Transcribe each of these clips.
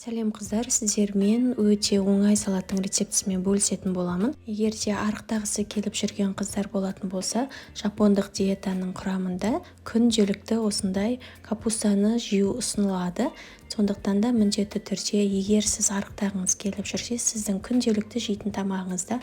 Сәлем қыздар, сіздермен өте оңай салаттың рецептісімен бөлісетін боламын. Егер де арықтағысы келіп жүрген қыздар болатын болса, жапондық диетаның құрамында күнделікті осындай капустаны жеу ұсынылады. Сондықтан да міндетті түрде, егер сіз арықтағыңыз келіп жүрсе, сіздің күнделікті жейтін тамағыңызда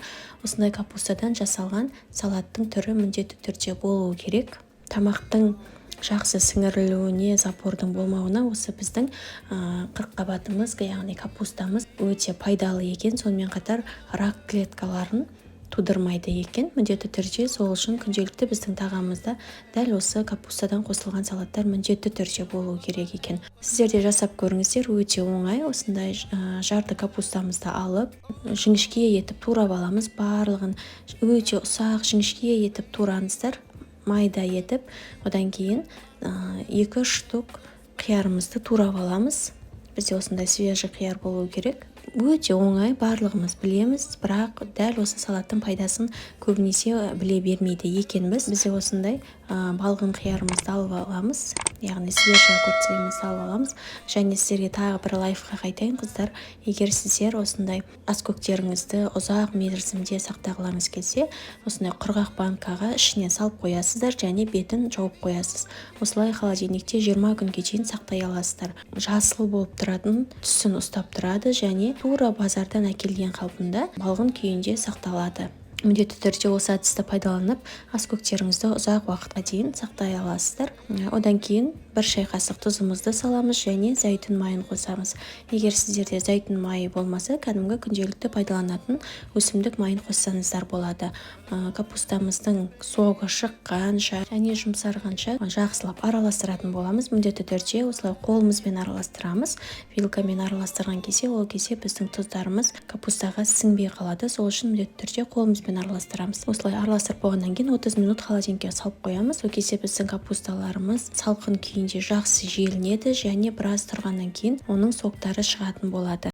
осындай капустадан жасалған салаттың түрі міндетті түрде болуы керек. Тамақтың жақсы сіңірілуіне, запордың болмауына осы біздің қырыққабатымыз, яғни капустамыз өте пайдалы екен. Сонымен қатар рак клеткаларын тудырмайды екен. Міндетті түрде сол үшін күнделікті біздің тағамымызда дәл осы капустадан қосылған салаттар міндетті түрде болу керек екен. Сіздер де жасап көріңіздер, өте оңай. Осындай жарты капустамызды алып, жіңішке етіп турап аламыз. Барлығын өте ұсақ жіңішке етіп тураңыздар. Майда етіп, одан кейін 2 штук қиярымызды турап аламыз. Бізде осындай свежий қияр болу керек. Өте оңай, барлығымыз білеміз, бірақ дәл осы салаттың пайдасын көбінесе біле бермейді екенбіз. Бізде осындай балғын қиярымызды алып аламыз, яғни свежий огурцымызды алып аламыз. Және сіздерге тағы бір лайфхак айтайын, қыздар, егер сіздер осындай аскөктеріңізді ұзақ мерзімде сақтағыларыңыз келсе, осындай құрғақ банкаға ішіне салып қоясыздар және бетін жауып қоясыз. Осылай холодильникте 20 күнге дейін сақтай аласыздар. Жасыл болып тұратын түсін ұстап тұрады және тура базардан әкелген қалпында балғын күйінде сақталады. Міндетті түрде осы әдісті пайдаланып, аскөктеріңізді ұзақ уақытқа дейін сақтай аласыздар. Одан кейін 1 шай қасық тұзымызды саламыз және зәйтүн майын қосамыз. Егер сіздерде зәйтүн майы болмаса, кәдімгі күнделікті пайдаланатын өсімдік майын қоссаңыздар болады. Капустамыздың соғы шыққанша және жұмсарғанша жақсылап араластыратын боламыз. Міндетті түрде осылай қолымызбен араластырамыз. Вилкамен араластырған кезде, ол кезде біздің тұздарымыз капустаға сіңбей қалады. Сол үшін міндетті түрде қолымызбен араластырамыз. Осылай араластырып болғаннан кейін 30 минут холодильникке салып қоямыз. Ол кезде біздің капусталарымыз салқын күйінде жақсы желінеді және біраз тұрғаннан кейін оның соктары шығатын болады.